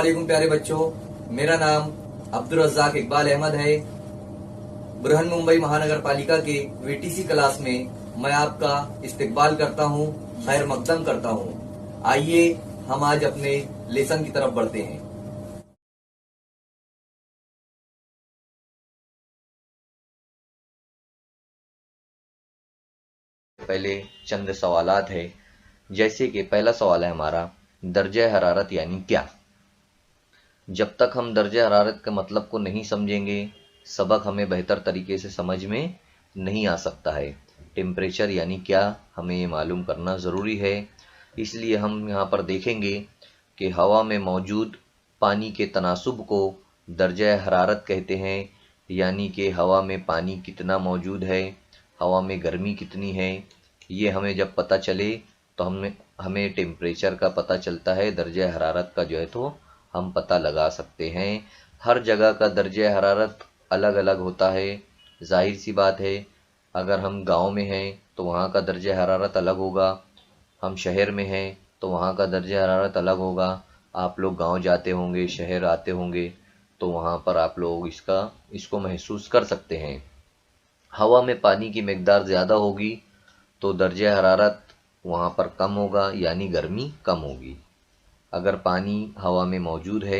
अस्सलामुअलैकुम प्यारे बच्चों, मेरा नाम अब्दुल रज़्ज़ाक इकबाल अहमद है। बृहन मुंबई महानगर पालिका के वीटीसी क्लास में मैं आपका इस्तकबाल करता हूं, खैर मकदम करता हूं। आइए हम आज अपने लेसन की तरफ बढ़ते हैं। पहले चंद सवालात है, जैसे कि पहला सवाल है हमारा, दर्जा हरारत यानी क्या। जब तक हम दर्जा हरारत के मतलब को नहीं समझेंगे, सबक हमें बेहतर तरीके से समझ में नहीं आ सकता है। टेम्परेचर यानी क्या, हमें ये मालूम करना ज़रूरी है। इसलिए हम यहाँ पर देखेंगे कि हवा में मौजूद पानी के तनासुब को दर्जा हरारत कहते हैं, यानी कि हवा में पानी कितना मौजूद है, हवा में गर्मी कितनी है। ये हमें जब पता चले तो हमें टेम्परेचर का पता चलता है, दर्जा हरारत का जो है तो हम पता लगा सकते हैं। हर जगह का दर्जा हरारत अलग अलग होता है। जाहिर सी बात है, अगर हम गांव में हैं तो वहाँ का दर्जा हरारत अलग होगा, हम शहर में हैं तो वहाँ का दर्जा हरारत अलग होगा। आप लोग गांव जाते होंगे, शहर आते होंगे, तो वहाँ पर आप लोग इसको महसूस कर सकते हैं। हवा में पानी की मिकदार ज़्यादा होगी तो दर्जा हरारत वहाँ पर कम होगा, यानी गर्मी कम होगी। अगर पानी हवा में मौजूद है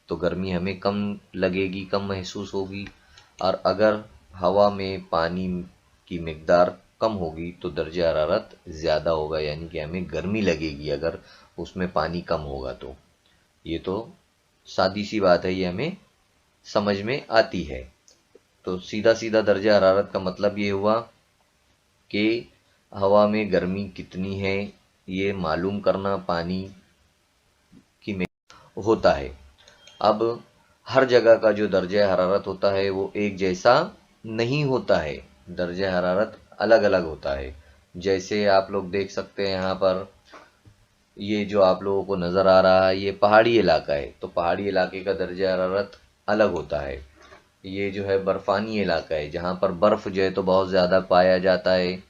तो गर्मी हमें कम लगेगी, कम महसूस होगी। और अगर हवा में पानी की मिकदार कम होगी तो दर्जा हरारत ज़्यादा होगा, यानी कि हमें गर्मी लगेगी अगर उसमें पानी कम होगा तो। ये तो सादी सी बात है, ये हमें समझ में आती है। तो सीधा सीधा दर्जा हरारत का मतलब ये हुआ कि हवा में गर्मी कितनी है ये मालूम करना पानी की होता है। अब हर जगह का जो दर्जा हरारत होता है वो एक जैसा नहीं होता है, दर्जा हरारत अलग अलग होता है। जैसे आप लोग देख सकते हैं यहाँ पर, ये जो आप लोगों को नज़र आ रहा है ये पहाड़ी इलाका है, तो पहाड़ी इलाके का दर्जा हरारत अलग होता है। ये जो है बर्फ़ानी इलाका है, जहाँ पर बर्फ़ जो है तो बहुत ज़्यादा पाया जाता है,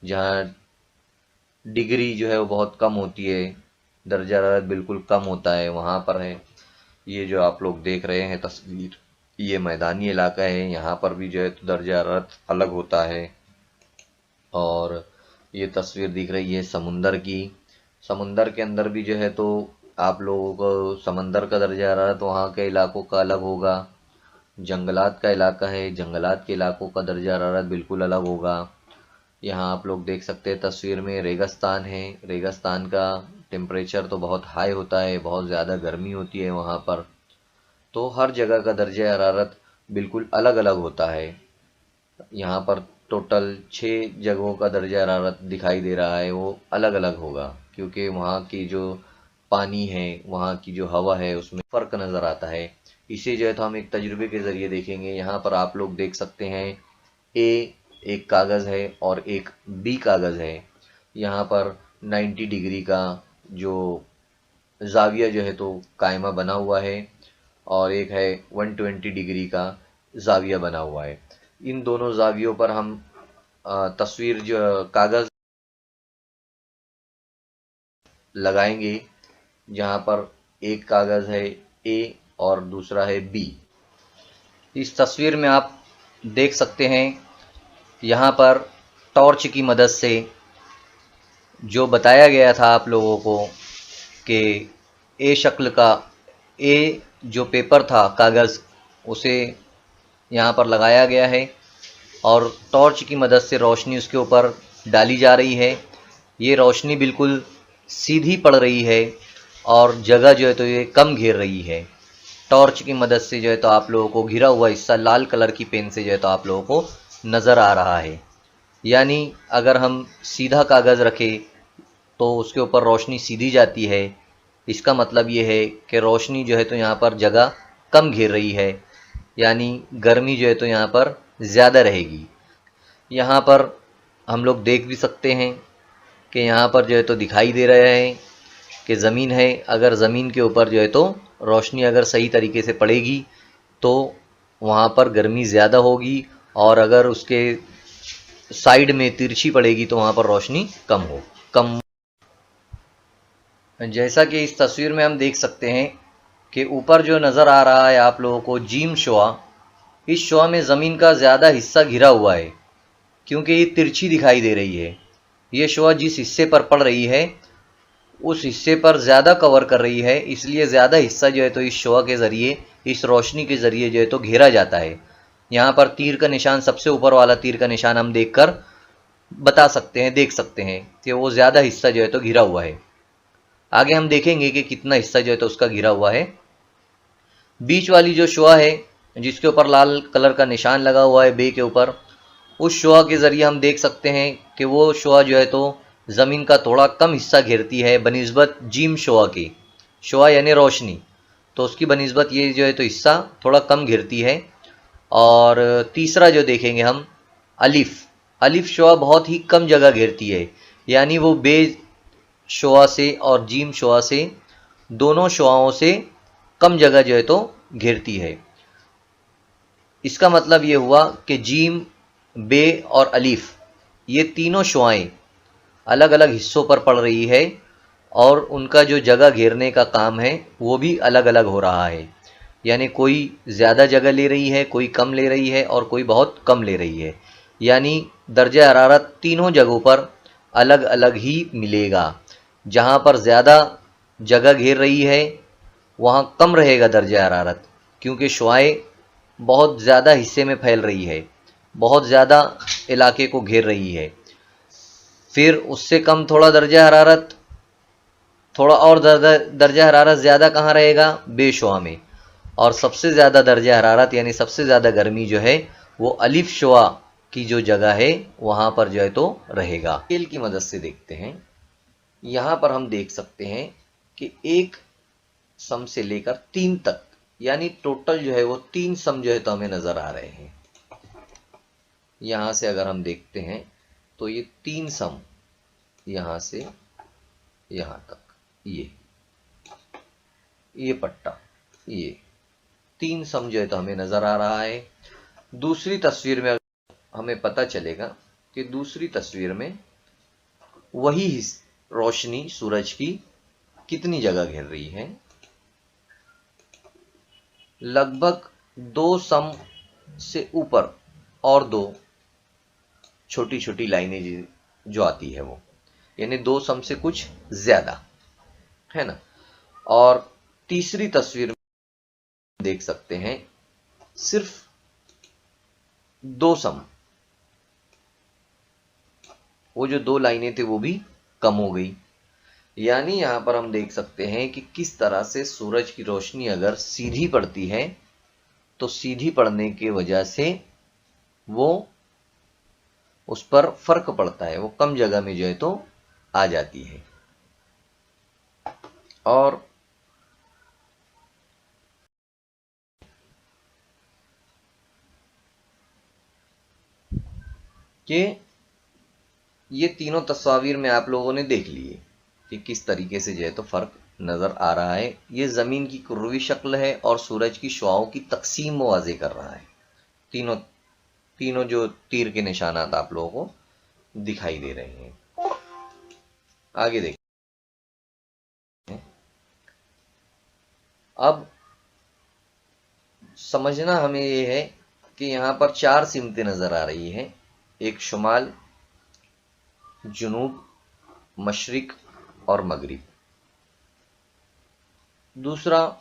जहाँ डिग्री जो है वो बहुत कम होती है, दर्जा हरारत बिल्कुल कम होता है, वहाँ पर है। ये जो आप लोग देख रहे हैं तस्वीर, ये मैदानी इलाका है, यहाँ पर भी जो है तो दर्जा हरारत अलग होता है। और ये तस्वीर दिख रही है समुंदर की, समुंदर के अंदर भी जो है तो आप लोगों को समंदर का दर्जा हरारत वहाँ के इलाकों का अलग होगा। जंगलात का इलाका है, जंगलात के इलाकों का दर्जा हरारत बिल्कुल अलग होगा। यहाँ आप लोग देख सकते हैं तस्वीर में रेगिस्तान है, रेगिस्तान का टेम्परेचर तो बहुत हाई होता है, बहुत ज़्यादा गर्मी होती है वहाँ पर। तो हर जगह का दर्जा हरारत बिल्कुल अलग अलग होता है। यहाँ पर टोटल 6 जगहों का दर्जा हरारत दिखाई दे रहा है, वो अलग अलग होगा, क्योंकि वहाँ की जो पानी है, वहाँ की जो हवा है, उसमें फ़र्क नज़र आता है। इसे जो है तो हम एक तजुर्बे के ज़रिए देखेंगे। यहाँ पर आप लोग देख सकते हैं ए एक कागज़ है और एक बी कागज़ है। यहाँ पर 90 डिग्री का जो ज़ाविया जो है तो कायमा बना हुआ है, और एक है 120 डिग्री का ज़ाविया बना हुआ है। इन दोनों ज़ावियों पर हम तस्वीर जो कागज़ लगाएंगे, जहाँ पर एक कागज़ है ए और दूसरा है बी। इस तस्वीर में आप देख सकते हैं, यहाँ पर टॉर्च की मदद से जो बताया गया था आप लोगों को कि ए शक्ल का, ए जो पेपर था कागज़, उसे यहाँ पर लगाया गया है और टॉर्च की मदद से रोशनी उसके ऊपर डाली जा रही है। ये रोशनी बिल्कुल सीधी पड़ रही है और जगह जो है तो ये कम घेर रही है। टॉर्च की मदद से जो है तो आप लोगों को घिरा हुआ हिस्सा लाल कलर की पेन से जो है तो आप लोगों को नज़र आ रहा है। यानी अगर हम सीधा कागज़ रखें तो उसके ऊपर रोशनी सीधी जाती है। इसका मतलब ये है कि रोशनी जो है तो यहाँ पर जगह कम घेर रही है, यानी गर्मी जो है तो यहाँ पर ज़्यादा रहेगी। यहाँ पर हम लोग देख भी सकते हैं कि यहाँ पर जो है तो दिखाई दे रहा है कि ज़मीन है। अगर ज़मीन के ऊपर जो है तो रोशनी अगर सही तरीके से पड़ेगी तो वहाँ पर गर्मी ज़्यादा होगी, और अगर उसके साइड में तिरछी पड़ेगी तो वहाँ पर रोशनी कम। जैसा कि इस तस्वीर में हम देख सकते हैं कि ऊपर जो नज़र आ रहा है आप लोगों को जीम शुआ, इस शुआ में ज़मीन का ज़्यादा हिस्सा घिरा हुआ है क्योंकि ये तिरछी दिखाई दे रही है। ये शुआ जिस हिस्से पर पड़ रही है उस हिस्से पर ज़्यादा कवर कर रही है, इसलिए ज़्यादा हिस्सा जो है तो इस शुआ के ज़रिए, इस रोशनी के ज़रिए जो है तो घेरा जाता है। यहाँ पर तीर का निशान, सबसे ऊपर वाला तीर का निशान हम देखकर बता सकते हैं, देख सकते हैं कि वो ज़्यादा हिस्सा जो है तो घिरा हुआ है। आगे हम देखेंगे कि कितना हिस्सा जो है तो उसका घिरा हुआ है। बीच वाली जो शुआ है जिसके ऊपर लाल कलर का निशान लगा हुआ है बे के ऊपर, उस शुआ के ज़रिए हम देख सकते हैं कि वो शुआ जो है तो ज़मीन का थोड़ा कम हिस्सा घेरती है बनिस्बत जीम शुआ की। शुआ यानी रोशनी, तो उसकी बनिस्बत ये जो है तो हिस्सा थोड़ा कम घेरती है। और तीसरा जो देखेंगे हम अलिफ, अलिफ शुआ बहुत ही कम जगह घेरती है, यानी वो बे शुआ से और जीम शुआ से, दोनों शुआओं से कम जगह जो है तो घेरती है। इसका मतलब ये हुआ कि जीम, बे और अलिफ ये तीनों शुआएं अलग अलग हिस्सों पर पड़ रही है और उनका जो जगह घेरने का काम है वो भी अलग अलग हो रहा है। यानी कोई ज़्यादा जगह ले रही है, कोई कम ले रही है और कोई बहुत कम ले रही है। यानी दर्जा हरारत तीनों जगहों पर अलग अलग ही मिलेगा। जहाँ पर ज़्यादा जगह घेर रही है वहाँ कम रहेगा दर्जा हरारत, क्योंकि शुआएं बहुत ज़्यादा हिस्से में फैल रही है, बहुत ज़्यादा इलाके को घेर रही है। फिर उससे कम थोड़ा दर्जा हरारत, थोड़ा और दर्जा हरारत ज़्यादा कहाँ रहेगा? बेशुआ में। और सबसे ज़्यादा दर्जा हरारत यानी सबसे ज़्यादा गर्मी जो है वो अलिफ शुआ की जो जगह है वहाँ पर जो है तो रहेगा। स्केल की मदद से देखते हैं। यहाँ पर हम देख सकते हैं कि 1 सम से लेकर 3 तक, यानी टोटल जो है वो 3 सम जो है तो हमें नज़र आ रहे हैं। यहाँ से अगर हम देखते हैं तो ये 3 सम, यहाँ से यहाँ तक, ये पट्टा, ये 3 सम जो है तो हमें नज़र आ रहा है। दूसरी तस्वीर में हमें पता चलेगा कि दूसरी तस्वीर में वही रोशनी सूरज की कितनी जगह घेर रही है। लगभग 2 सम से ऊपर और 2 छोटी छोटी लाइनें जो आती है वो, यानी 2 सम से कुछ ज्यादा है ना। और तीसरी तस्वीर में देख सकते हैं सिर्फ 2 सम, वो जो 2 लाइनें थे वो भी कम हो गई। यानी यहां पर हम देख सकते हैं कि किस तरह से सूरज की रोशनी अगर सीधी पड़ती है तो सीधी पड़ने की वजह से वो उस पर फर्क पड़ता है, वो कम जगह में जो है तो आ जाती है। और ये तीनों तस्वीर में आप लोगों ने देख लिए कि किस तरीके से जो है तो फर्क नजर आ रहा है। ये जमीन की कुर्वी शक्ल है और सूरज की शुआओं की तकसीम वाज़े कर रहा है। तीनों जो तीर के निशानात आप लोगों को दिखाई दे रहे हैं। आगे देखिए, अब समझना हमें ये है कि यहां पर 4 सिमतें नजर आ रही हैं। एक शुमाल, जुनूब, मशरिक और मगरिब। दूसरा,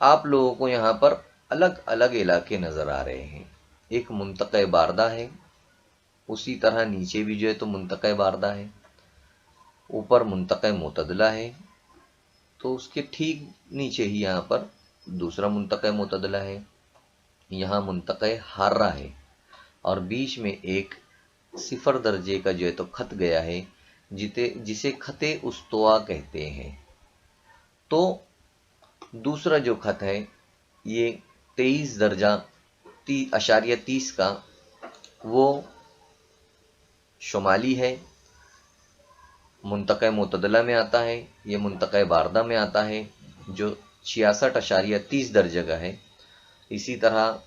आप लोगों को यहाँ पर अलग अलग इलाके नज़र आ रहे हैं। एक मुंतक़े बारदा है, उसी तरह नीचे भी जो है तो मुंतक़े बारदा है, ऊपर मुंतक़े मुतदला है, तो उसके ठीक नीचे ही यहाँ पर दूसरा मुंतक़े मुतदला है, यहाँ मुंतक़े हार्रा है और बीच में एक 0 दर्जे का जो है तो खत गया है जिसे खते उस्तवा कहते हैं। तो दूसरा जो खत है ये 23 दर्जा 30.30 का वो शुमाली है, मुंतक़े मुतदला में आता है। ये मुंतक़े बारदा में आता है जो 66.30 दर्जे का है। इसी तरह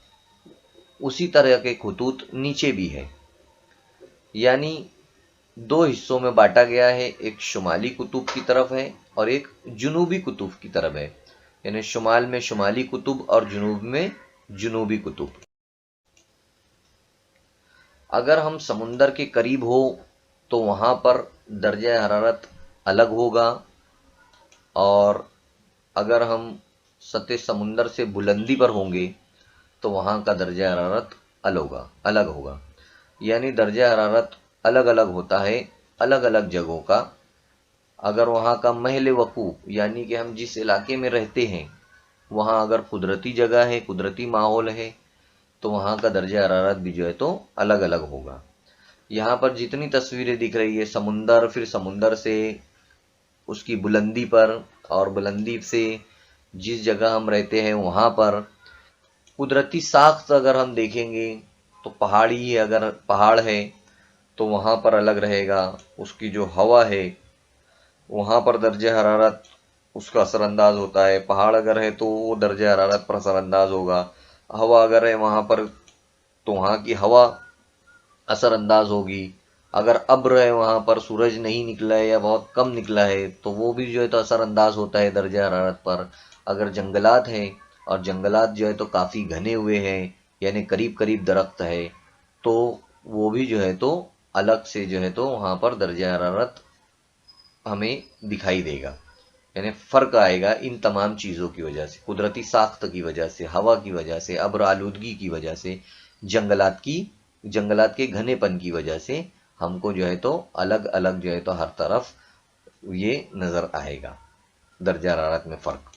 उसी तरह के खतूत नीचे भी है, यानी 2 हिस्सों में बांटा गया है। एक शुमाली कुतुब की तरफ है और एक जुनूबी कुतुब की तरफ है। यानी शुमाल में शुमाली कुतुब और जुनूब में जुनूबी कुतुब। अगर हम समुंदर के करीब हो तो वहां पर दर्जा हरारत अलग होगा, और अगर हम सतह समुंदर से बुलंदी पर होंगे तो वहां का दर्जा हरारत अलग होगा। यानी दर्जा हरारत अलग अलग होता है अलग अलग जगहों का। अगर वहां का महल वकू यानी कि हम जिस इलाके में रहते हैं वहां अगर कुदरती जगह है, कुदरती माहौल है, तो वहां का दर्जा हरारत भी जो है तो अलग अलग होगा। यहाँ पर जितनी तस्वीरें दिख रही है समुंदर, फिर समुंदर से उसकी बुलंदी पर, और बुलंदी से जिस जगह हम रहते हैं वहां पर कुदरती साख्त अगर हम देखेंगे तो पहाड़ी, अगर पहाड़ है तो वहां पर अलग रहेगा। उसकी जो हवा है वहां पर दर्जा हरारत उसका असरअंदाज होता है। पहाड़ अगर है तो वो दर्जा हरारत पर असरअंदाज होगा। हवा अगर है वहां पर तो वहां की हवा असरअंदाज होगी। अगर अब्र है वहां पर, सूरज नहीं निकला है या बहुत कम निकला है, तो वो भी जो है तो असरअंदाज होता है दर्जा हरारत पर। अगर जंगलात है और जंगलात जो है तो काफी घने हुए हैं यानी करीब करीब दरख्त है, तो वो भी जो है तो अलग से जो है तो वहां पर दर्जा हरारत हमें दिखाई देगा। यानी फर्क आएगा इन तमाम चीजों की वजह से, कुदरती साख्त की वजह से, हवा की वजह से, अब्र आलूदगी की वजह से, जंगलात के घनेपन की वजह से हमको जो है तो अलग अलग जो है तो हर तरफ ये नजर आएगा दर्जा हरारत में फर्क।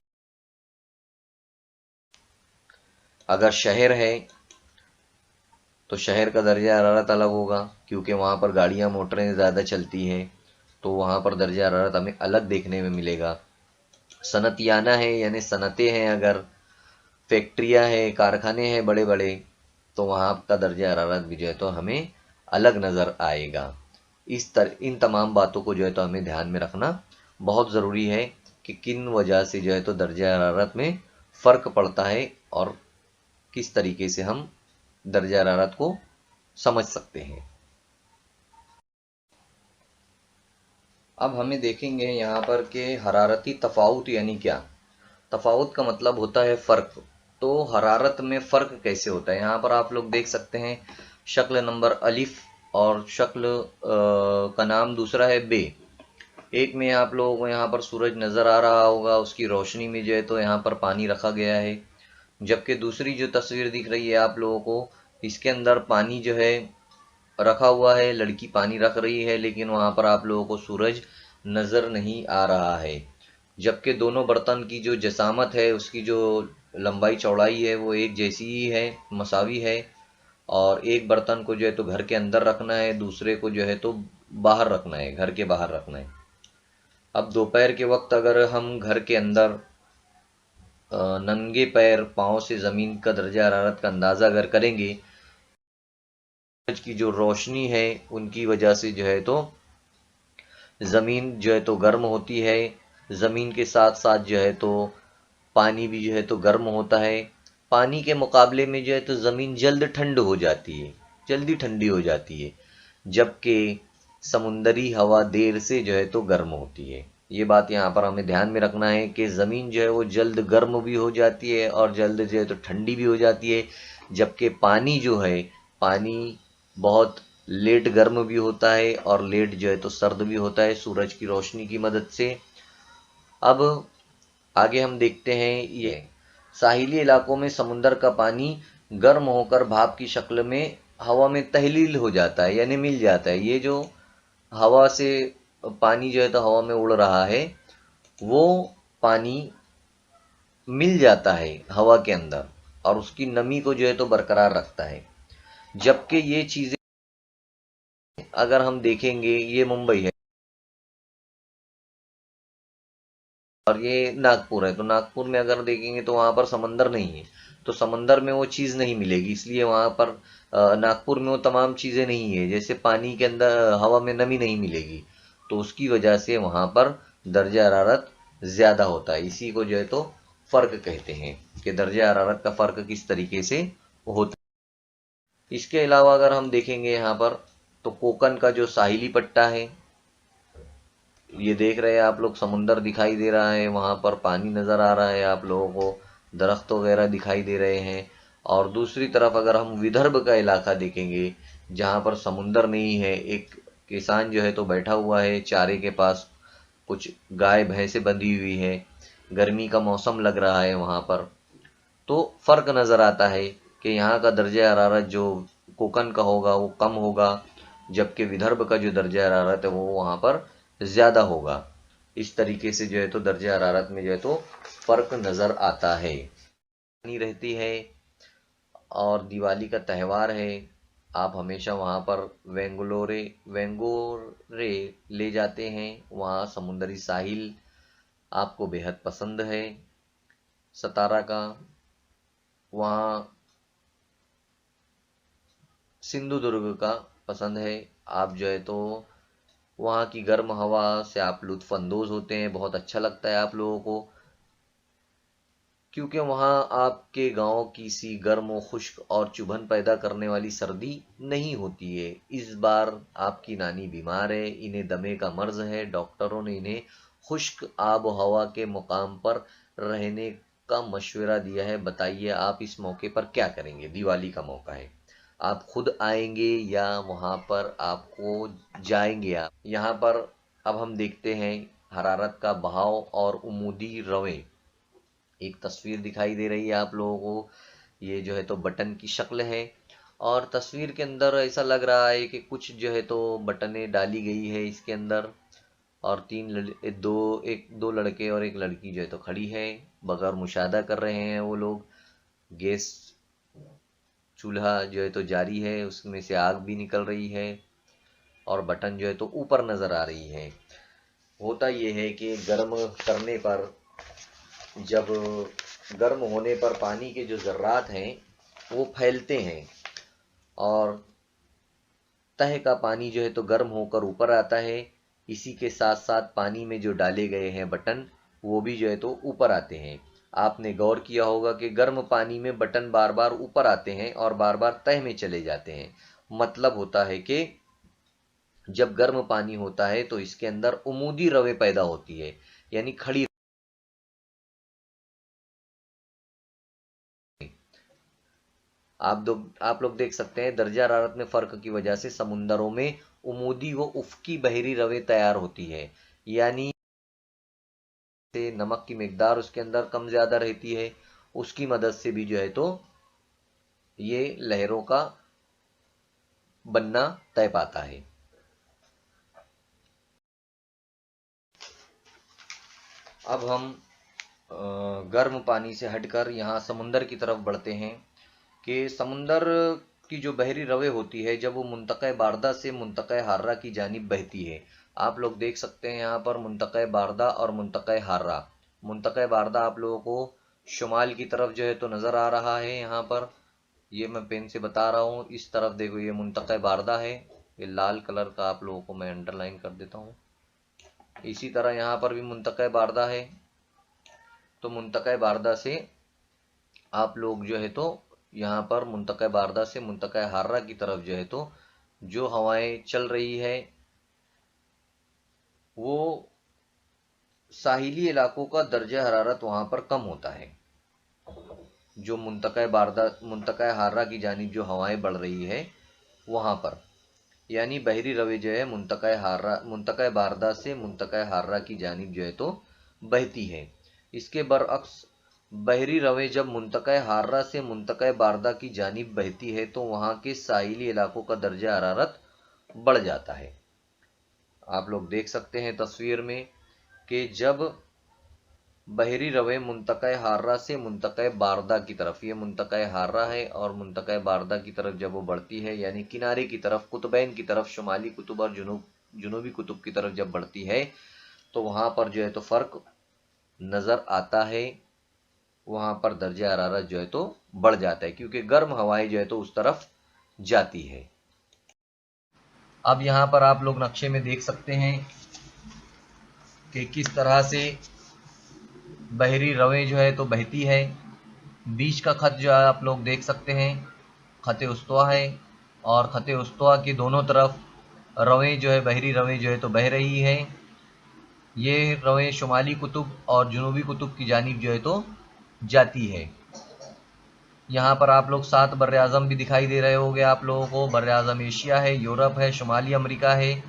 अगर शहर है तो शहर का दर्जा हरारत अलग होगा, क्योंकि वहां पर गाड़ियां मोटरें ज्यादा चलती हैं, तो वहां पर दर्जा हरारत हमें अलग देखने में मिलेगा। सनतियाना है यानी सनतें हैं, अगर फैक्ट्रियां हैं, कारखाने हैं बड़े बड़े, तो वहां का दर्जा हरारत भी जो है तो हमें अलग नजर आएगा। इन तमाम बातों को जो है तो हमें ध्यान में रखना बहुत जरूरी है कि किन वजह से जो है तो दर्जा हरारत में फर्क पड़ता है और किस तरीके से हम दर्जा हरारत को समझ सकते हैं। अब हमें देखेंगे यहाँ पर कि हरारती तफाउत यानी क्या। तफाउत का मतलब होता है फर्क। तो हरारत में फर्क कैसे होता है, यहाँ पर आप लोग देख सकते हैं शक्ल नंबर अलिफ और शक्ल का नाम दूसरा है बे। एक में आप लोगों को यहाँ पर सूरज नजर आ रहा होगा, उसकी रोशनी में जो है तो यहाँ पर पानी रखा गया है। जबकि दूसरी जो तस्वीर दिख रही है आप लोगों को, इसके अंदर पानी जो है रखा हुआ है, लड़की पानी रख रही है, लेकिन वहां पर आप लोगों को सूरज नजर नहीं आ रहा है। जबकि दोनों बर्तन की जो जसामत है, उसकी जो लंबाई चौड़ाई है वो एक जैसी ही है, मसावी है। और एक बर्तन को जो है तो घर के अंदर रखना है, दूसरे को जो है तो बाहर रखना है, घर के बाहर रखना है। अब दोपहर के वक्त अगर हम घर के अंदर नंगे पैर पांव से जमीन का दर्जा हरारत का अंदाजा अगर करेंगे, सूरज की जो रोशनी है उनकी वजह से जो है तो जमीन जो है तो गर्म होती है। जमीन के साथ साथ जो है तो पानी भी जो है तो गर्म होता है। पानी के मुकाबले में जो है तो जमीन जल्द ठंड हो जाती है, जल्दी ठंडी हो जाती है, जबकि समुंदरी हवा देर से जो है तो गर्म होती है। ये बात यहाँ पर हमें ध्यान में रखना है कि जमीन जो है वो जल्द गर्म भी हो जाती है और जल्द जो है तो ठंडी भी हो जाती है, जबकि पानी जो है, पानी बहुत लेट गर्म भी होता है और लेट जो है तो सर्द भी होता है सूरज की रोशनी की मदद से। अब आगे हम देखते हैं, ये साहिली इलाकों में समुंदर का पानी गर्म होकर भाप की शक्ल में हवा में तहलील हो जाता है यानी मिल जाता है। ये जो हवा से पानी जो है तो हवा में उड़ रहा है, वो पानी मिल जाता है हवा के अंदर और उसकी नमी को जो है तो बरकरार रखता है। जबकि ये चीजें अगर हम देखेंगे, ये मुंबई है और ये नागपुर है, तो नागपुर में अगर देखेंगे तो वहां पर समंदर नहीं है, तो समंदर में वो चीज नहीं मिलेगी, इसलिए वहां पर नागपुर में वो तमाम चीजें नहीं है। जैसे पानी के अंदर हवा में नमी नहीं मिलेगी, तो उसकी वजह से वहां पर दर्जा हरारत ज्यादा होता है। इसी को जो है तो फर्क कहते हैं कि दर्जा हरारत का फर्क किस तरीके से होता है। इसके अलावा अगर हम देखेंगे यहाँ पर, तो कोकन का जो साहिली पट्टा है, ये देख रहे हैं आप लोग, समुंदर दिखाई दे रहा है, वहां पर पानी नजर आ रहा है आप लोगों को, दरख्त वगैरह दिखाई दे रहे हैं। और दूसरी तरफ अगर हम विदर्भ का इलाका देखेंगे, जहां पर समुंदर नहीं है, एक किसान जो है तो बैठा हुआ है चारे के पास, कुछ गाय भैंसे बंधी हुई है, गर्मी का मौसम लग रहा है वहां पर। तो फर्क नजर आता है कि यहाँ का दर्जा हरारत जो कोकन का होगा वो कम होगा, जबकि विदर्भ का जो दर्जा हरारत है वो वहाँ पर ज़्यादा होगा। इस तरीके से जो है तो दर्जा हरारत में जो है तो फर्क नज़र आता है। नहीं रहती है और दिवाली का त्यौहार है, आप हमेशा वहाँ पर वेंगोरे ले जाते हैं, वहाँ समुंदरी साहिल आपको बेहद पसंद है सतारा का। वहाँ सिंधुदुर्ग का पसंद है, आप जो है तो वहाँ की गर्म हवा से आप लुत्फ अंदोज होते हैं, बहुत अच्छा लगता है आप लोगों को, क्योंकि वहाँ आपके गांव की सी गर्म और खुश्क और चुभन पैदा करने वाली सर्दी नहीं होती है। इस बार आपकी नानी बीमार है, इन्हें दमे का मर्ज है, डॉक्टरों ने इन्हें खुश्क आब हवा के मुकाम पर रहने का मशवरा दिया है। बताइए आप इस मौके पर क्या करेंगे? दिवाली का मौका है, आप खुद आएंगे या वहां पर आपको जाएंगे आप? यहाँ पर अब हम देखते हैं हरारत का बहाव और उमूदी रवें। एक तस्वीर दिखाई दे रही है आप लोगों को, ये जो है तो बटन की शक्ल है, और तस्वीर के अंदर ऐसा लग रहा है कि कुछ जो है तो बटनें डाली गई है इसके अंदर, और दो लड़के और एक लड़की जो है तो खड़ी है, बगैर मुशाहदा कर रहे हैं वो लोग। गैस चूल्हा जो है तो जारी है, उसमें से आग भी निकल रही है, और बटन जो है तो ऊपर नजर आ रही है। होता यह है कि करने पर जब गर्म होने पर पानी के जो जर्रात हैं वो फैलते हैं, और तह का पानी जो है तो गर्म होकर ऊपर आता है। इसी के साथ साथ पानी में जो डाले गए हैं बटन, वो भी जो है तो ऊपर आते हैं। आपने गौर किया होगा कि गर्म पानी में बटन बार बार ऊपर आते हैं और बार बार तह में चले जाते हैं। मतलब होता है कि जब गर्म पानी होता है तो इसके अंदर उमूदी रवे पैदा होती है, यानी खड़ी। आप लोग देख सकते हैं दर्जा हरारत में फर्क की वजह से समुंदरों में उमूदी व उफ़की बहरी रवे तैयार होती है, यानी से नमक की मिकदार उसके अंदर कम ज्यादा रहती है, उसकी मदद से भी जो है तो ये लहरों का बनना तय पाता है। अब हम गर्म पानी से हटकर यहाँ समुंदर की तरफ बढ़ते हैं कि समुंदर की जो बहरी रवे होती है जब वो मुंतक़े बारदा से मुंतक़े हार्रा की जानिब बहती है। आप लोग देख सकते हैं यहाँ पर मुंतक़े बारदा और मुंतक़े हार्रा। मुंतक़े बारदा आप लोगों को शुमाल की तरफ जो है तो नज़र आ रहा है, यहाँ पर ये मैं पेन से बता रहा हूँ, इस तरफ देखो ये मुंतक़े बारदा है, ये लाल कलर का आप लोगों को मैं अंडरलाइन कर देता हूँ। इसी तरह यहाँ पर भी मुंतक़े बारदा है, तो मुंतक़े बारदा से आप लोग जो है तो यहाँ पर मुंतक़े बारदा से मुंतक़े हार्रा की तरफ जो है तो जो हवाएं चल रही है वो साहिली इलाकों का दर्जा हरारत वहां पर कम होता है। जो मुंतक़े हार्रा की जानिब जो हवाएं बढ़ रही है वहां पर, यानी बहरी रवे जो है मुंतक़े बारदा से मुंतक़े हार्रा की जानिब जो है तो बहती है। इसके बरअक्स बहरी रवे जब मुंतक़े हार्रा से मुंतक़े बारदा की जानिब बहती है तो वहां के साहिली इलाकों का दर्जा हरारत बढ़ जाता है। आप लोग देख सकते हैं तस्वीर में कि जब बहरी रवे मुंतक़े हार्रा से मुंतक़े बारदा की तरफ, ये मुंतक़े हार्रा है और मुंतक़े बारदा की तरफ जब वो बढ़ती है, यानी किनारे की तरफ, कुतुबैन की तरफ, शुमाली कुतुब और जुनूबी कुतुब की तरफ जब बढ़ती है तो वहां पर जो है तो फर्क नजर आता है, वहां पर दर्जा हरारत जो है तो बढ़ जाता है, क्योंकि गर्म हवाएं जो है तो उस तरफ जाती है। अब यहाँ पर आप लोग नक्शे में देख सकते हैं कि किस तरह से बहरी रवे जो है तो बहती है। बीच का खत जो है आप लोग देख सकते हैं खत उस्तवा है, और खत उस्तवा के दोनों तरफ रवे जो है, बहरी रवे जो है तो बह रही है। ये रवें शुमाली कुतुब और जुनूबी कुतुब की जानिब जो है तो जाती है। यहाँ पर आप लोग 7 बर्रे आज़म भी दिखाई दे रहे होंगे आप लोगों को। बर्रे आज़म एशिया है, यूरोप है, शुमाली अमेरिका है,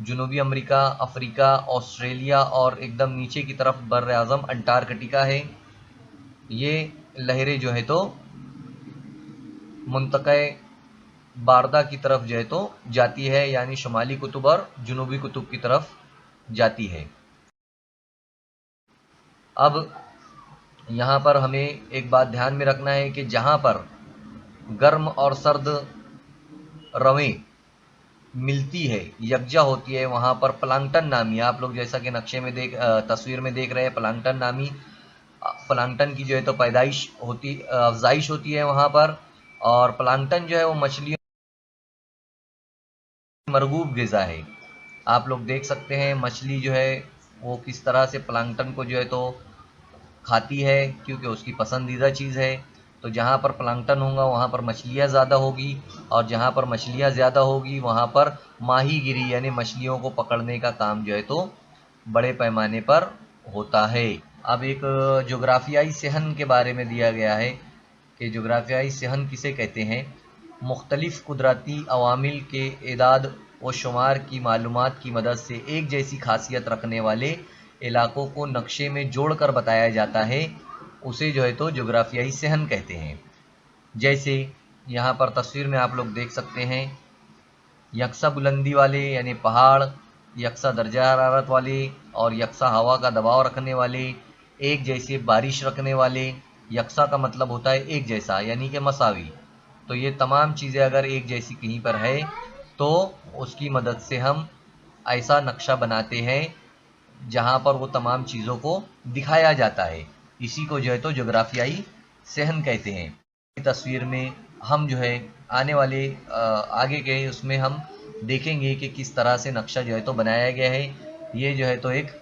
जुनूबी अमेरिका, अफ्रीका, ऑस्ट्रेलिया और एकदम नीचे की तरफ बर्रे आज़म अंटार्कटिका है। ये लहरें जो है तो मुंतक़े बारदा की तरफ जो है तो जाती है, यानी शुमाली कुतुब और जुनूबी कुतुब की तरफ जाती है। अब यहाँ पर हमें एक बात ध्यान में रखना है कि जहाँ पर गर्म और सर्द रवें मिलती है, यकजा होती है, वहाँ पर प्लांक्टन नामी, आप लोग जैसा कि नक्शे में तस्वीर में देख रहे हैं, प्लांक्टन नामी प्लांक्टन की जो है तो पैदाइश होती, अफजाइश होती है वहाँ पर। और प्लांक्टन जो है वो मछलियों मरगूब ग़िज़ा है। आप लोग देख सकते हैं मछली जो है वो किस तरह से प्लांक्टन को जो है तो खाती है, क्योंकि उसकी पसंदीदा चीज़ है। तो जहाँ पर प्लांक्टन होगा वहाँ पर मछलियाँ ज़्यादा होगी, और जहाँ पर मछलियाँ ज़्यादा होगी वहाँ पर माहीगिरी यानी मछलियों को पकड़ने का काम जो है तो बड़े पैमाने पर होता है। अब एक जोग्राफियाई सहन के बारे में दिया गया है कि जोग्राफियाई सहन किसे कहते हैं। मुख्तलिफ कुदरती अवामिल के एदाद व शुमार की मालूमात की मदद से एक जैसी खासियत रखने वाले इलाकों को नक्शे में जोड़कर बताया जाता है, उसे जो है तो जोग्राफियाई सहन कहते हैं। जैसे यहाँ पर तस्वीर में आप लोग देख सकते हैं, यकसा बुलंदी वाले यानी पहाड़, यकसा दर्जा हरारत वाले और यकसा हवा का दबाव रखने वाले, एक जैसे बारिश रखने वाले। यकसा का मतलब होता है एक जैसा यानी कि मसावी। तो ये तमाम चीज़ें अगर एक जैसी कहीं पर है तो उसकी मदद से हम ऐसा नक्शा बनाते हैं जहाँ पर वो तमाम चीज़ों को दिखाया जाता है। इसी को जो है तो जोग्राफियाई सहन कहते हैं। तस्वीर में हम जो है आने वाले आगे के उसमें हम देखेंगे कि किस तरह से नक्शा जो है तो बनाया गया है। ये जो है तो एक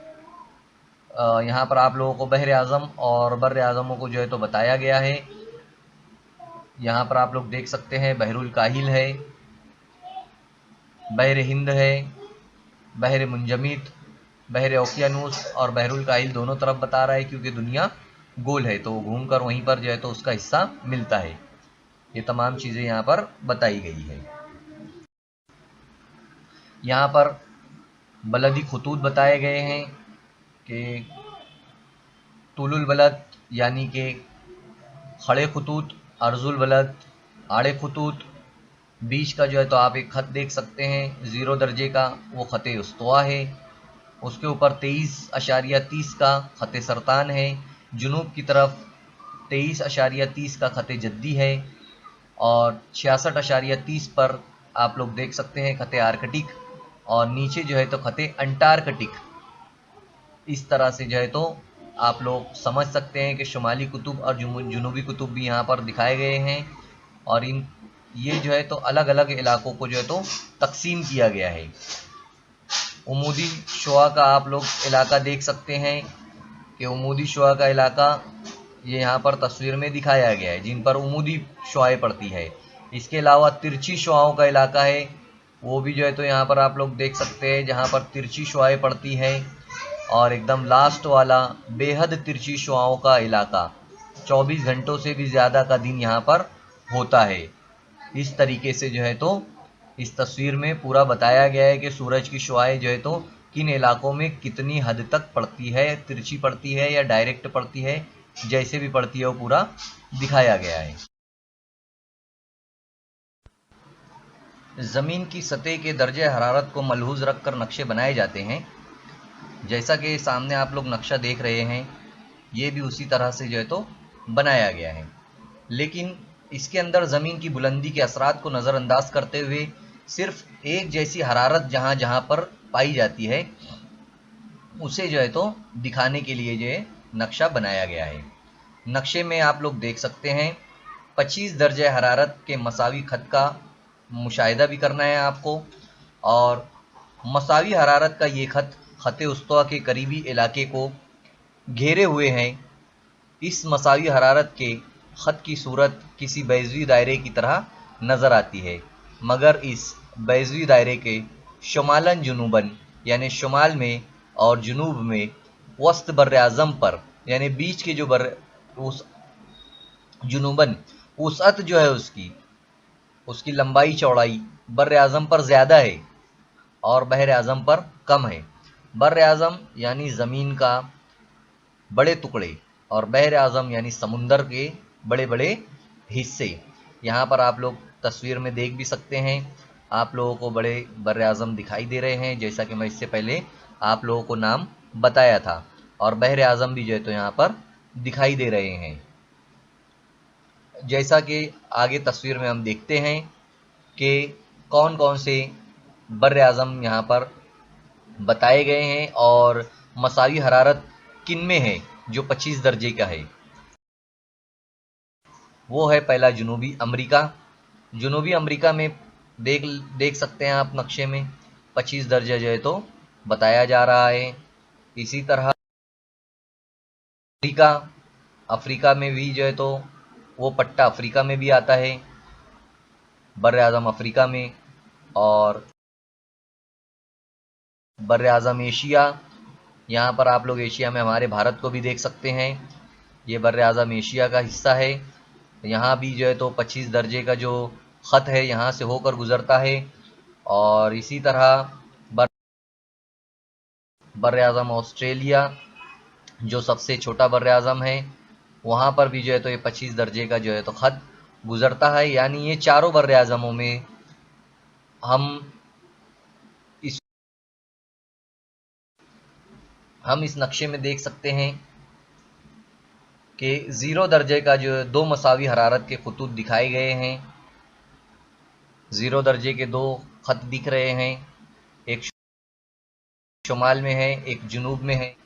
यहाँ पर आप लोगों को बहर आज़म और बर्र आज़मों को जो है तो बताया गया है। यहाँ पर आप लोग देख सकते हैं बहरुल काहिल है, बहर हिंद है, बहर मुंजमिद, बहर ओकियानूस और बहरुल काहिल दोनों तरफ बता रहा है, क्योंकि दुनिया गोल है तो घूमकर वहीं पर जो है तो उसका हिस्सा मिलता है। ये तमाम चीज़ें यहाँ पर बताई गई है। यहाँ पर बलदी खतूत बताए गए हैं कि तुलुल बलद यानी कि खड़े खतूत, अर्जुल बलद आड़े खतूत, बीच का जो है तो आप एक खत देख सकते हैं 0 दर्जे का, वो ख़त उस्तवा है। उसके ऊपर 23.30 का ख़त सरतान है। जुनूब की तरफ 23.30 का ख़त जद्दी है, और 66.30 पर आप लोग देख सकते हैं ख़त आर्कटिक, और नीचे जो है तो ख़त अंटार्कटिक। इस तरह से जो है तो आप लोग समझ सकते हैं कि शुमाली कुतुब और जुनूबी कुतुब भी यहाँ पर दिखाए गए हैं, और इन ये जो है तो अलग अलग इलाकों को जो है तो तकसीम किया गया है। उमूदी शुआ का आप लोग इलाका देख सकते हैं कि उमूदी शुआ का इलाका ये यहाँ पर तस्वीर में दिखाया गया है, जिन पर उमूदी शुआएँ पड़ती है। इसके अलावा तिरछी शुआओं का इलाका है, वो भी जो है तो यहाँ पर आप लोग देख सकते हैं, जहाँ पर तिरछी शुआएँ पड़ती हैं। और एकदम लास्ट वाला बेहद तिरछी शुआओं का इलाका 24 घंटों से भी ज़्यादा का दिन यहाँ पर होता है। इस तरीके से जो है तो इस तस्वीर में पूरा बताया गया है कि सूरज की शुआएँ जो है तो किन इलाकों में कितनी हद तक पड़ती है, तिरछी पड़ती है या डायरेक्ट पड़ती है, जैसे भी पड़ती है वो पूरा दिखाया गया है। ज़मीन की सतह के दर्जे हरारत को मलहूज़ रखकर नक्शे बनाए जाते हैं। जैसा कि सामने आप लोग नक्शा देख रहे हैं, ये भी उसी तरह से जो है तो बनाया गया है, लेकिन इसके अंदर ज़मीन की बुलंदी के असरात को नज़रअंदाज करते हुए सिर्फ एक जैसी हरारत जहाँ जहाँ पर पाई जाती है उसे जो है तो दिखाने के लिए जो है नक्शा बनाया गया है। नक्शे में आप लोग देख सकते हैं 25 दर्जे हरारत के मसावी खत का मुशाहिदा भी करना है आपको, और मसावी हरारत का ये खत ख़त उस्तवा के करीबी इलाके को घेरे हुए हैं। इस मसावी हरारत के ख़त की सूरत किसी बैज़वी दायरे की तरह नज़र आती है, मगर इस बैज़वी दायरे के शुमालन जुनूबन यानी शुमाल में और जुनूब में वस्त बर्र आज़म पर, यानी बीच के जो उस जुनूबन वसअत जो है उसकी लंबाई चौड़ाई बर्र आज़म पर ज़्यादा है और बहर आज़म पर कम है। बर्र आज़म यानी ज़मीन का बड़े टुकड़े और बहर आज़म यानी समुंदर के बड़े बड़े हिस्से। यहाँ पर आप लोग तस्वीर में देख भी सकते हैं, आप लोगों को बड़े बर्र आज़म दिखाई दे रहे हैं, जैसा कि मैं इससे पहले आप लोगों को नाम बताया था। और बहर आज़म भी जो है तो यहाँ पर दिखाई दे रहे हैं। जैसा कि आगे तस्वीर में हम देखते हैं कि कौन कौन से बर्र आज़म यहाँ पर बताए गए हैं और मसावी हरारत किन में है जो 25 दर्जे का है। वो है पहला जनूबी अमेरिका। जनूबी अमेरिका में देख देख सकते हैं आप नक्शे में 25 दर्जे जो है तो बताया जा रहा है। इसी तरह अफ्रीका, अफ्रीका में भी जो है तो वो पट्टा अफ्रीका में भी आता है, बर्र आज़म अफ्रीका में। और बर्र आज़म एशिया, यहाँ पर आप लोग एशिया में हमारे भारत को भी देख सकते हैं, ये बर्र आज़म एशिया का हिस्सा है। यहाँ भी जो है तो 25 दर्जे का जो ख़त है यहाँ से होकर गुज़रता है। और इसी तरह बर्र आज़म ऑस्ट्रेलिया जो सबसे छोटा बर्र आज़म है, वहाँ पर भी जो है तो ये 25 दर्जे का जो है तो ख़त गुज़रता है। यानी ये चारों बर्र आज़मों में इस हम इस नक्शे में देख सकते हैं कि 0 दर्जे का जो 2 मसावी हरारत के खतूत दिखाए गए हैं। 0 दर्जे के 2 ख़त दिख रहे हैं, एक शुमाल में है, एक जुनूब में है।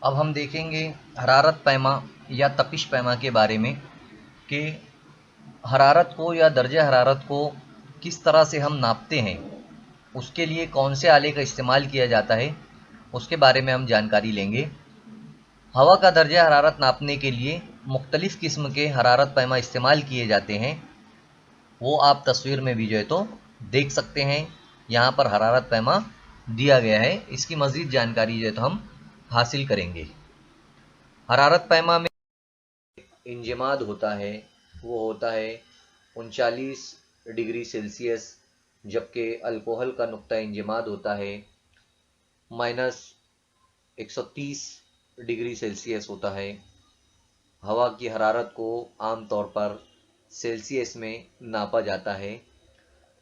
अब हम देखेंगे हरारत पैमा या तपिश पैमा के बारे में कि हरारत को या दर्जा हरारत को किस तरह से हम नापते हैं, उसके लिए कौन से आले का इस्तेमाल किया जाता है, उसके बारे में हम जानकारी लेंगे। हवा का दर्जा हरारत नापने के लिए मुख्तलिफ़ किस्म के हरारत पैमा इस्तेमाल किए जाते हैं, वो आप तस्वीर में भी जो है तो देख सकते हैं। यहाँ पर हरारत पैमा दिया गया है, इसकी मज़ीद जानकारी जो है तो हम हासिल करेंगे। हरारत पैमा में इंजमाद होता है, वो होता है 39 डिग्री सेल्सियस, जबकि अल्कोहल का नुक्ता इंजमाद होता है -130 डिग्री सेल्सियस होता है। हवा की हरारत को आमतौर पर सेल्सियस में नापा जाता है।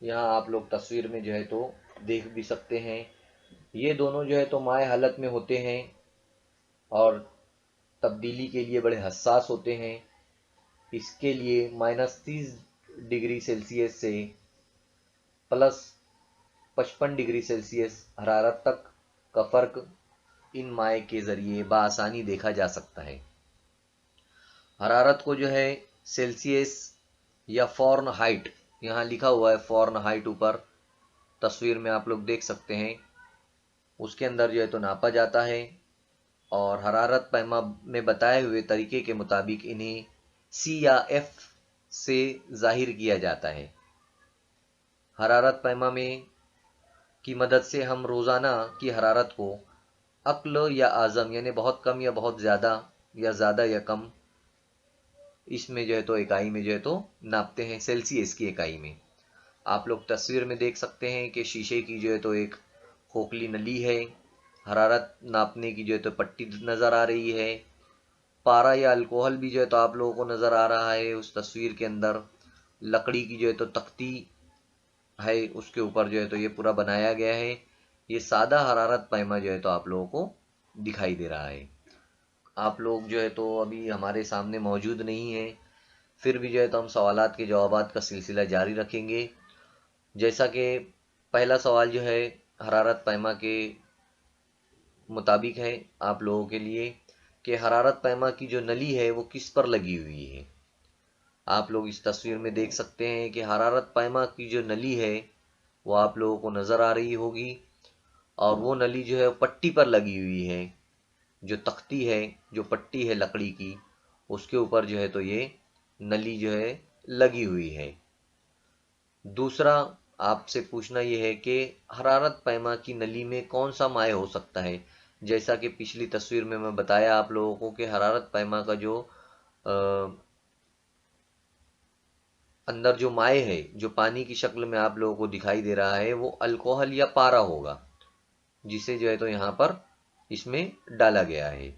यहाँ आप लोग तस्वीर में जो है तो देख भी सकते हैं, ये दोनों जो है तो माए हालत में होते हैं और तब्दीली के लिए बड़े हसास होते हैं। इसके लिए -30 डिग्री सेल्सियस से +55 डिग्री सेल्सियस हरारत तक का फ़र्क इन माए के ज़रिए बआसानी देखा जा सकता है। हरारत को जो है सेल्सियस या फ़ारेनहाइट, यहाँ लिखा हुआ है फ़ारेनहाइट ऊपर तस्वीर में आप लोग देख सकते हैं, उसके अंदर जो है तो नापा जाता है और हरारत पैमा में बताए हुए तरीके के मुताबिक इन्हें सी या एफ से जाहिर किया जाता है। हरारत पैमा में की मदद से हम रोज़ाना की हरारत को अक्ल या आज़म यानी बहुत कम या बहुत ज़्यादा या ज़्यादा या कम, इसमें जो है तो इकाई में जो है तो नापते हैं, सेल्सियस की इकाई में। आप लोग तस्वीर में देख सकते हैं कि शीशे की जो है तो एक खोखली नली है, हरारत नापने की जो है तो पट्टी नज़र आ रही है, पारा या अल्कोहल भी जो है तो आप लोगों को नज़र आ रहा है उस तस्वीर के अंदर। लकड़ी की जो है तो तख्ती है, उसके ऊपर जो है तो ये पूरा बनाया गया है। ये सादा हरारत पैमा जो है तो आप लोगों को दिखाई दे रहा है। आप लोग जो है तो अभी हमारे सामने मौजूद नहीं है, फिर भी जो है तो हम सवालात के जवाबात का सिलसिला जारी रखेंगे। जैसा कि पहला सवाल जो है हरारत पैमा के मुताबिक है आप लोगों के लिए कि हरारत पैमा की जो नली है वो किस पर लगी हुई है। आप लोग इस तस्वीर में देख सकते हैं कि हरारत पैमा की जो नली है वो आप लोगों को नज़र आ रही होगी और वो नली जो है पट्टी पर लगी हुई है। जो तख्ती है, जो पट्टी है लकड़ी की, उसके ऊपर जो है तो ये नली जो है लगी हुई है। दूसरा आपसे पूछना यह है कि हरारत पैमा की नली में कौन सा माए हो सकता है, जैसा कि पिछली तस्वीर में मैं बताया आप लोगों को कि हरारत पैमा का जो अंदर जो माए है, जो पानी की शक्ल में आप लोगों को दिखाई दे रहा है, वो अल्कोहल या पारा होगा, जिसे जो है तो यहाँ पर इसमें डाला गया है।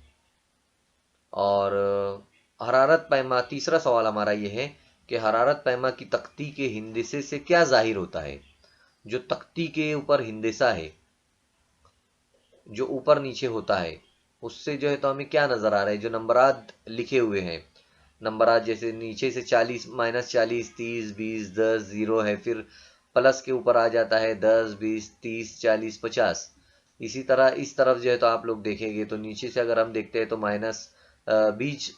और हरारत पैमा, तीसरा सवाल हमारा ये है कि हरारत पैमा की तख्ती के हिंदिसे से क्या जाहिर होता है। जो तख्ती के ऊपर हिंदिसा है, जो ऊपर नीचे होता है, उससे जो है तो हमें क्या नजर आ रहा है। जो नंबरात लिखे हुए हैं, नंबरात जैसे नीचे से 40, -40, 30, 20, 10, 0 है, फिर प्लस के ऊपर आ जाता है 10, 20, 30, 40, 50। इसी तरह इस तरफ जो है तो आप लोग देखेंगे तो नीचे से अगर हम देखते हैं तो बीच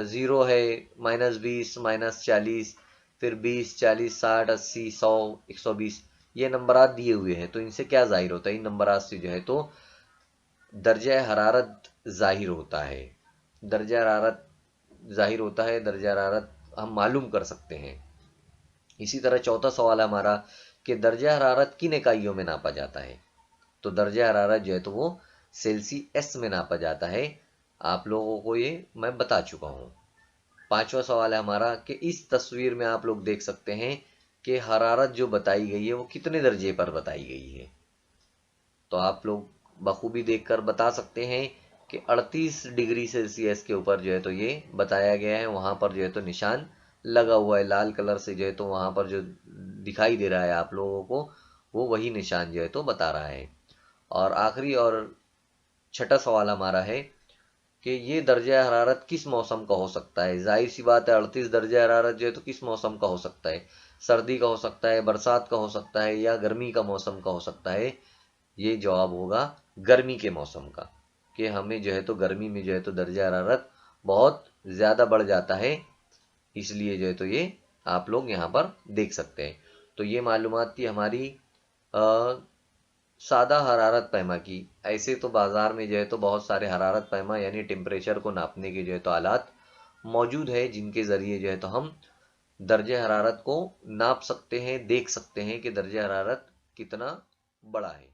0 है, -20, -40, फिर 20, 40, 60, 80, 100, 120, ये नंबरात दिए हुए हैं। तो इनसे क्या जाहिर होता है, इन नंबरात से जो है तो दर्जा हरारत जाहिर होता है। दर्जा हरारत जाहिर होता है, दर्जा हरारत हम मालूम कर सकते हैं। इसी तरह चौथा सवाल है हमारा कि दर्जा हरारत किन इकाइयों में नापा जाता है। तो दर्जा हरारत जो है तो वो सेल्सियस में नापा जाता है। आप लोगों को ये मैं बता चुका हूं। पांचवा सवाल है हमारा कि इस तस्वीर में आप लोग देख सकते हैं कि हरारत जो बताई गई है वो कितने दर्जे पर बताई गई है। तो आप लोग बखूबी देखकर बता सकते हैं कि 38 डिग्री सेल्सियस के ऊपर जो है तो ये बताया गया है। वहां पर जो है तो निशान लगा हुआ है लाल कलर से, जो है तो वहां पर जो दिखाई दे रहा है आप लोगों को, वो वही निशान जो है तो बता रहा है। और आखिरी और छठा सवाल हमारा है कि ये दर्जा हरारत किस मौसम का हो सकता है। जाहिर सी बात है 38 दर्जा हरारत जो है तो किस मौसम का हो सकता है। सर्दी का हो सकता है, बरसात का हो सकता है, या गर्मी का मौसम का हो सकता है। ये जवाब होगा गर्मी के मौसम का, कि हमें जो है तो गर्मी में जो है तो दर्जा हरारत बहुत ज़्यादा बढ़ जाता है। इसलिए जो है तो ये आप लोग यहाँ पर देख सकते हैं। तो ये मालूमात थी हमारी सादा हरारत पैमा की। ऐसे तो बाजार में जो है तो बहुत सारे हरारत पैमा यानी टेम्परेचर को नापने के जो है तो आलात मौजूद है, जिनके ज़रिए जो है तो हम दर्जे हरारत को नाप सकते हैं, देख सकते हैं कि दर्जे हरारत कितना बड़ा है।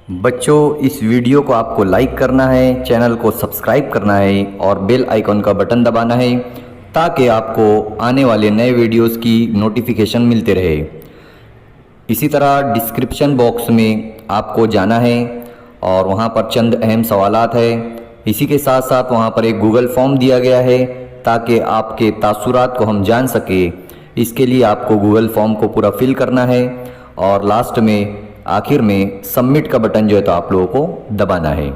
बच्चों, इस वीडियो को आपको लाइक करना है, चैनल को सब्सक्राइब करना है और बेल आइकॉन का बटन दबाना है ताकि आपको आने वाले नए वीडियोस की नोटिफिकेशन मिलते रहे। इसी तरह डिस्क्रिप्शन बॉक्स में आपको जाना है और वहां पर चंद अहम सवालात है। इसी के साथ साथ वहां पर एक गूगल फॉर्म दिया गया है ताकि आपके तासुरात को हम जान सके। इसके लिए आपको गूगल फॉर्म को पूरा फिल करना है और लास्ट में आखिर में सबमिट का बटन जो है तो आप लोगों को दबाना है।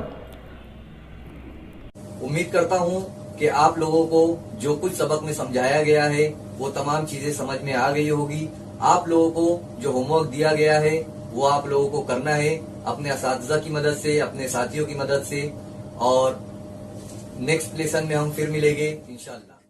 उम्मीद करता हूं कि आप लोगों को जो कुछ सबक में समझाया गया है वो तमाम चीजें समझ में आ गई होगी। आप लोगों को जो होमवर्क दिया गया है वो आप लोगों को करना है अपने असातिज़ा की मदद से, अपने साथियों की मदद से। और नेक्स्ट लेसन में हम फिर मिलेंगे इंशाल्लाह।